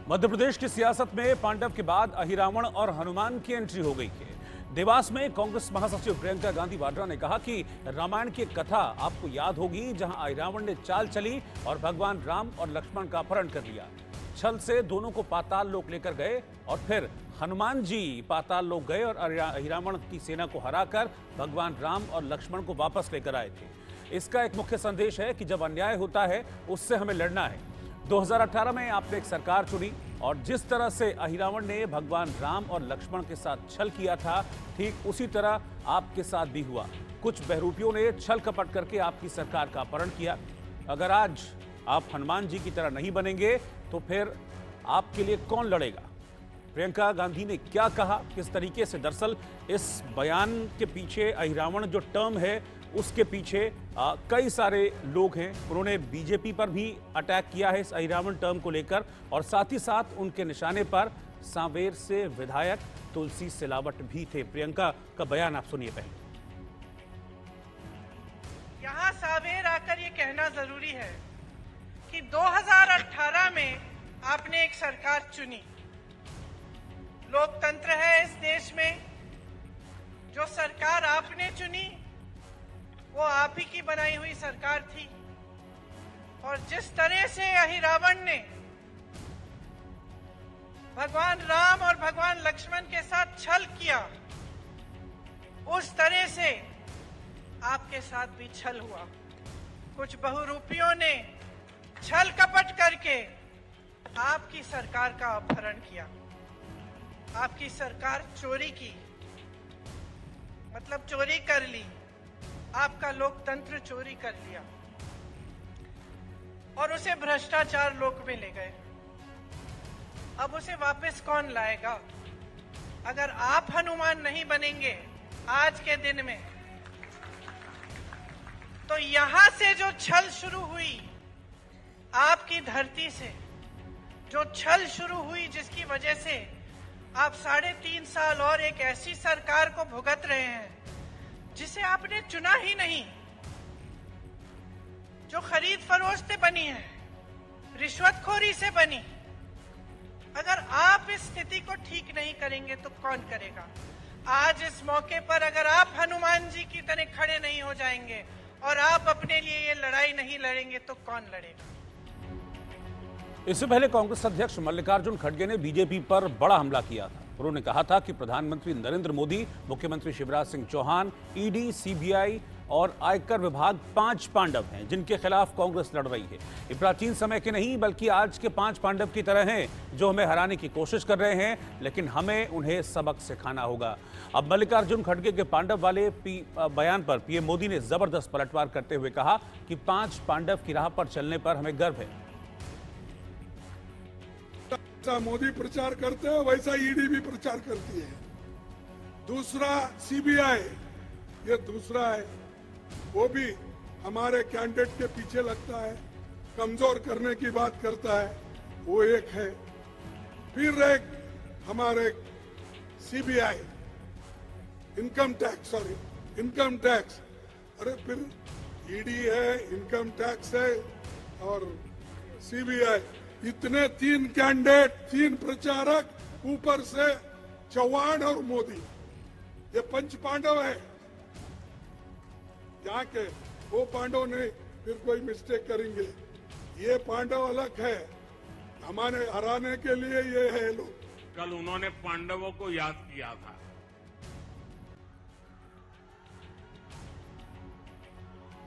मध्य प्रदेश की सियासत में पांडव के बाद अहिरावण और हनुमान की एंट्री हो गई है। देवास में कांग्रेस महासचिव प्रियंका गांधी वाड्रा ने कहा कि रामायण की कथा आपको याद होगी, जहां अहिरावण ने चाल चली और भगवान राम और लक्ष्मण का अपहरण कर लिया। छल से दोनों को पाताल लोक लेकर गए और फिर हनुमान जी पाताल लोक गए और अहिरावण की सेना को हराकर भगवान राम और लक्ष्मण को वापस लेकर आए थे। इसका एक मुख्य संदेश है कि जब अन्याय होता है उससे हमें लड़ना है। 2018 में आपने एक सरकार चुनी और जिस तरह से अहिरावण ने भगवान राम और लक्ष्मण के साथ छल किया था, ठीक उसी तरह आपके साथ भी हुआ। कुछ बहरूपियों ने छल कपट करके आपकी सरकार का अपहरण किया। अगर आज आप हनुमान जी की तरह नहीं बनेंगे तो फिर आपके लिए कौन लड़ेगा? प्रियंका गांधी ने क्या कहा, किस तरीके से? दरअसल इस बयान के पीछे अहिरावण जो टर्म है उसके पीछे कई सारे लोग हैं। उन्होंने बीजेपी पर भी अटैक किया है इस अहिरावण टर्म को लेकर और साथ ही साथ उनके निशाने पर सांवेर से विधायक तुलसी सिलावट भी थे। प्रियंका का बयान आप सुनिए पहले। यहाँ सांवेर आकर ये कहना जरूरी है कि 2018 में आपने एक सरकार चुनी। लोकतंत्र है इस देश में। जो सरकार आपने चुनी वो आप ही की बनाई हुई सरकार थी और जिस तरह से अहिरावण ने भगवान राम और भगवान लक्ष्मण के साथ छल किया, उस तरह से आपके साथ भी छल हुआ। कुछ बहुरूपियों ने छल कपट करके आपकी सरकार का अपहरण किया। आपकी सरकार चोरी की, मतलब चोरी कर ली। आपका लोकतंत्र चोरी कर लिया और उसे भ्रष्टाचार लोक में ले गए। अब उसे वापस कौन लाएगा? अगर आप हनुमान नहीं बनेंगे आज के दिन में, तो यहां से जो छल शुरू हुई, आपकी धरती से जो छल शुरू हुई, जिसकी वजह से आप 3.5 साल और एक ऐसी सरकार को भुगत रहे हैं जिसे आपने चुना ही नहीं, जो खरीद फरोख्त से बनी है, रिश्वतखोरी से बनी। अगर आप इस स्थिति को ठीक नहीं करेंगे तो कौन करेगा? आज इस मौके पर अगर आप हनुमान जी की तरह खड़े नहीं हो जाएंगे और आप अपने लिए ये लड़ाई नहीं लड़ेंगे तो कौन लड़ेगा? इससे पहले कांग्रेस अध्यक्ष मल्लिकार्जुन खड़गे ने बीजेपी पर बड़ा हमला किया था। उन्होंने कहा था कि प्रधानमंत्री नरेंद्र मोदी, मुख्यमंत्री शिवराज सिंह चौहान, ईडी, सीबीआई और आयकर विभाग 5 पांडव हैं जिनके खिलाफ कांग्रेस लड़ रही है। ये प्राचीन समय के नहीं बल्कि आज के 5 पांडव की तरह हैं जो हमें हराने की कोशिश कर रहे हैं, लेकिन हमें उन्हें सबक सिखाना होगा। अब मल्लिकार्जुन खड़गे के पांडव वाले बयान पर पीएम मोदी ने जबरदस्त पलटवार करते हुए कहा कि 5 पांडव की राह पर चलने पर हमें गर्व है। जैसा मोदी प्रचार करते हैं वैसा ईडी भी प्रचार करती है। दूसरा सीबीआई, ये दूसरा है, वो भी हमारे कैंडिडेट के पीछे लगता है, कमजोर करने की बात करता है, वो एक है। फिर एक हमारे सीबीआई, इनकम टैक्स, अरे फिर ईडी है, इनकम टैक्स है और सीबीआई, इतने 3 कैंडिडेट, 3 प्रचारक, ऊपर से चौहान और मोदी, ये 5 पांडव है। यहाँ के वो पांडव ने फिर कोई मिस्टेक करेंगे, ये पांडव अलग है, हमारे हराने के लिए ये है लोग। कल उन्होंने पांडवों को याद किया था।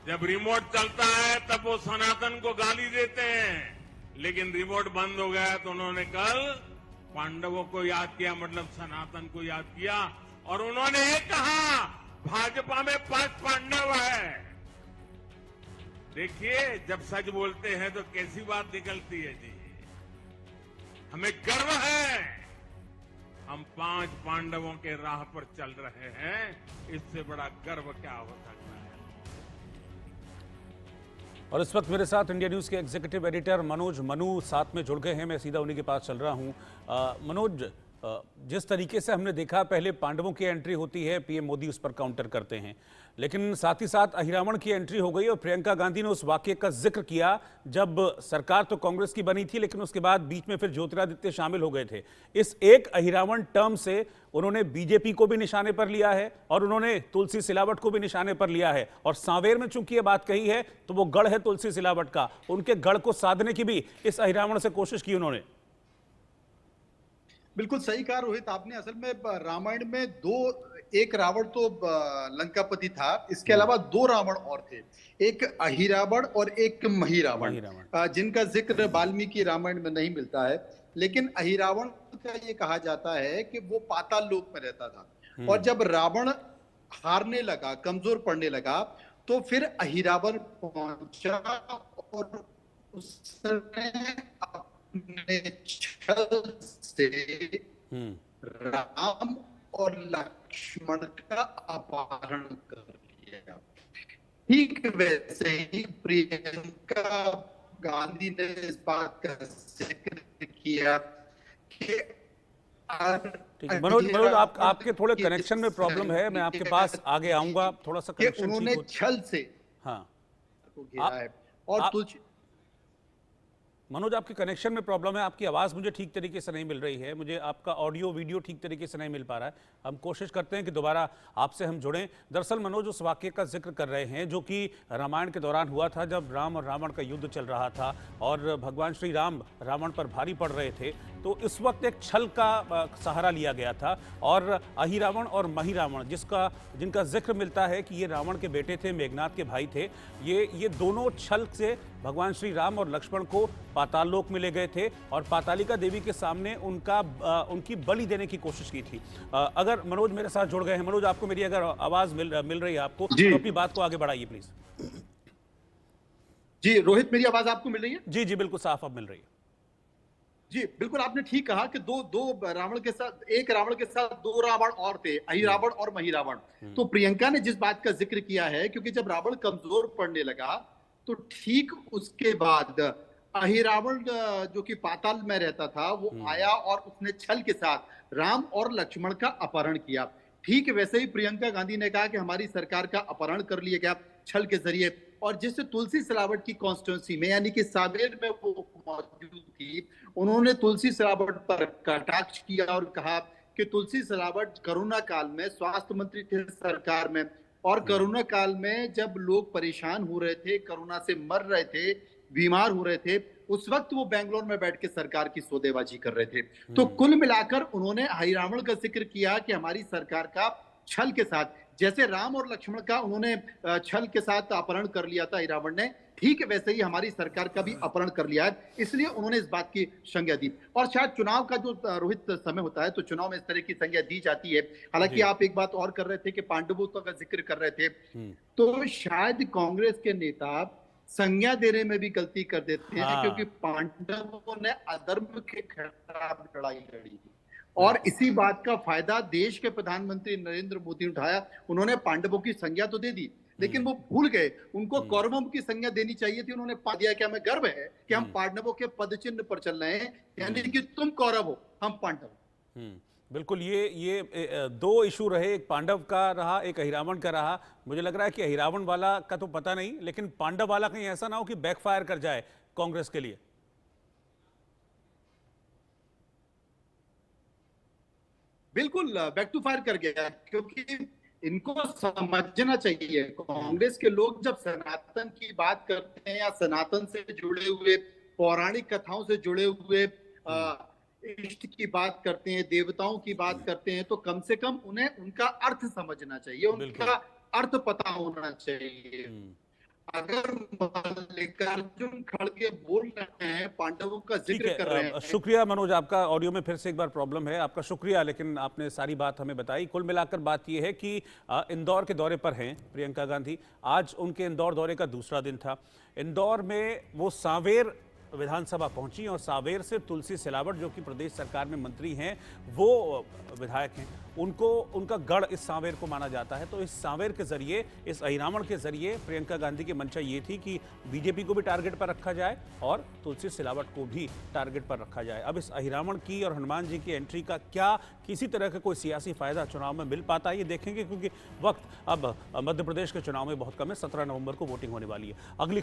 जब रिमोट चलता है तब वो सनातन को गाली देते हैं, लेकिन रिमोट बंद हो गया तो उन्होंने कल पांडवों को याद किया, मतलब सनातन को याद किया। और उन्होंने ये कहा भाजपा में 5 पांडव है। देखिए, जब सच बोलते हैं तो कैसी बात निकलती है जी। हमें गर्व है, हम 5 पांडवों के राह पर चल रहे हैं। इससे बड़ा गर्व क्या हो सकता है? और इस वक्त मेरे साथ इंडिया न्यूज़ के एग्जीक्यूटिव एडिटर मनोज साथ में जुड़ गए हैं। मैं सीधा उन्हीं के पास चल रहा हूं। मनोज, जिस तरीके से हमने देखा पहले पांडवों की एंट्री होती है, पीएम मोदी उस पर काउंटर करते हैं, लेकिन साथ ही साथ अहिरावण की एंट्री हो गई और प्रियंका गांधी ने उस वाकये का जिक्र किया जब सरकार तो कांग्रेस की बनी थी, लेकिन उसके बाद बीच में फिर ज्योतिरादित्य शामिल हो गए थे। इस एक अहिरावण टर्म से उन्होंने बीजेपी को भी निशाने पर लिया है और उन्होंने तुलसी सिलावट को भी निशाने पर लिया है। और सांवेर में चूंकि ये बात कही है तो वो गढ़ है तुलसी सिलावट का, उनके गढ़ को साधने की भी इस अहिरावण से कोशिश की उन्होंने। बिल्कुल सही कहा रोहित आपने। असल में रामायण में एक रावण तो लंकापति था, इसके अलावा दो रावण और थे, एक अहिरावण और एक महिरावण, जिनका जिक्र वाल्मीकि रामायण में नहीं मिलता है। लेकिन अहिरावण का ये कहा जाता है कि वो पाताल लोक में रहता था और जब रावण हारने लगा, कमजोर पड़ने लगा, तो फिर अहिरावण पहुंचा और उसने अपने छल से राम और लक्ष्मण का अपहरण कर लिया। ठीक वैसे ही प्रियंका गांधी ने इस बात का जिक्र किया कि ठीक है मनोज, आपके थोड़े कनेक्शन में प्रॉब्लम है, मैं आपके पास आगे आऊंगा, थोड़ा सा कनेक्शन उन्होंने छल से हाँ घेरा है। और मनोज, आपके कनेक्शन में प्रॉब्लम है, आपकी आवाज़ मुझे ठीक तरीके से नहीं मिल रही है, मुझे आपका ऑडियो वीडियो ठीक तरीके से नहीं मिल पा रहा है। हम कोशिश करते हैं कि दोबारा आपसे हम जुड़ें। दरअसल मनोज उस वाक्य का जिक्र कर रहे हैं जो कि रामायण के दौरान हुआ था, जब राम और रावण का युद्ध चल रहा था और भगवान श्री राम रावण पर भारी पड़ रहे थे, तो इस वक्त एक छल का सहारा लिया गया था और अहिरावण और महिरावण जिनका जिक्र मिलता है कि ये रावण के बेटे थे, मेघनाथ के भाई थे, ये दोनों छल से भगवान श्री राम और लक्ष्मण को पाताल लोक में ले गए थे और पातालिका देवी के सामने उनकी बलि देने की कोशिश की थी। अगर मनोज मेरे साथ जुड़ गए हैं, मनोज आपको मेरी अगर आवाज मिल रही है आपको तो अपनी बात को आगे बढ़ाइए प्लीज। जी रोहित, मेरी आवाज आपको मिल रही है? जी बिल्कुल साफ अब मिल रही है। जी बिल्कुल, आपने ठीक कहा कि दो रावण के साथ, एक रावण के साथ दो रावण और थे, अहिरावण और महिरावण। तो प्रियंका ने जिस बात का जिक्र किया है, क्योंकि जब रावण कमजोर पड़ने लगा तो ठीक उसके बाद अहिरावण जो कि पाताल में रहता था वो आया और उसने छल के साथ राम और लक्ष्मण का अपहरण किया। ठीक वैसे ही प्रियंका गांधी ने कहा कि हमारी सरकार का अपहरण कर लिया गया छल के जरिए। और जिससे तुलसी सिलावट की कॉन्स्टिट्यूंसी में, यानी कि सांवेर में वो मौजूद थी, उन्होंने तुलसी सिलावट पर कटाक्ष किया और कहा कि तुलसी सिलावट कोरोना काल में स्वास्थ्य मंत्री थे सरकार में, और कोरोना काल में जब लोग परेशान हो रहे थे, कोरोना से मर रहे थे, बीमार हो रहे थे, उस वक्त वो बेंगलोर में बैठ के सरकार की सौदेबाजी कर रहे थे। तो कुल मिलाकर उन्होंने अहिरावण का जिक्र किया कि हमारी सरकार का छल के साथ, जैसे राम और लक्ष्मण का उन्होंने छल के साथ अपहरण कर लिया था अहिरावण ने, ठीक वैसे ही हमारी सरकार का भी अपहरण कर लिया है। इसलिए उन्होंने इस बात की संज्ञा दी। और शायद चुनाव का जो रोहित समय होता है तो चुनाव में इस तरह की संज्ञा दी जाती है। हालांकि आप एक बात और कर रहे थे कि पांडवों का जिक्र कर रहे थे, तो शायद कांग्रेस के नेता संज्ञा देने में भी गलती कर देते हैं, क्योंकि पांडवों ने अधर्म के खिलाफ लड़ाई लड़ी और इसी बात का फायदा देश के प्रधानमंत्री नरेंद्र मोदी ने उठाया। उन्होंने पांडवों की संज्ञा तो दे दी, लेकिन वो भूल गए, उनको कौरवों की संज्ञा देनी चाहिए थी। उन्होंने पा दिया कि हमें गर्व है कि हम पांडवों के पद चिन्ह पर चल रहे हैं, यानी कि तुम कौरव हो, हम पांडव। बिल्कुल, ये दो इशू रहे, एक पांडव का रहा, एक अहिरावण का रहा। मुझे लग रहा है कि अहिरावण वाला का तो पता नहीं, लेकिन पांडव वाला कहीं ऐसा ना हो कि बैकफायर कर जाए कांग्रेस के लिए। बिल्कुल बैक टू फायर कर गया, क्योंकि इनको समझना चाहिए, कांग्रेस के लोग जब सनातन की बात करते हैं या सनातन से जुड़े हुए पौराणिक कथाओं से जुड़े हुए इष्ट की बात करते हैं, देवताओं की बात करते हैं, तो कम से कम उन्हें उनका अर्थ समझना चाहिए, उनका अर्थ पता होना चाहिए। अगर मल्लिकार्जुन खड़गे बोल रहे हैं, पांडवों का जिक्र कर रहे हैं। शुक्रिया मनोज, आपका ऑडियो में फिर से एक बार प्रॉब्लम है, आपका शुक्रिया, लेकिन आपने सारी बात हमें बताई। कुल मिलाकर बात यह है कि इंदौर के दौरे पर हैं प्रियंका गांधी। आज उनके इंदौर दौरे का दूसरा दिन था। इंदौर में वो सांवेर विधानसभा पहुंची और सांवेर से तुलसी सिलावट जो कि प्रदेश सरकार में मंत्री हैं, वो विधायक हैं, उनका गढ़ इस सांवेर को माना जाता है। तो इस सांवेर के जरिए, इस अहिरावण के जरिए प्रियंका गांधी की मंशा ये थी कि बीजेपी को भी टारगेट पर रखा जाए और तुलसी सिलावट को भी टारगेट पर रखा जाए। अब इस अहिरावण की और हनुमान जी की एंट्री का क्या किसी तरह का कोई सियासी फायदा चुनाव में मिल पाता है, ये देखेंगे, क्योंकि वक्त अब मध्य प्रदेश के चुनाव में बहुत कम है। 17 नवंबर को वोटिंग होने वाली है। अगली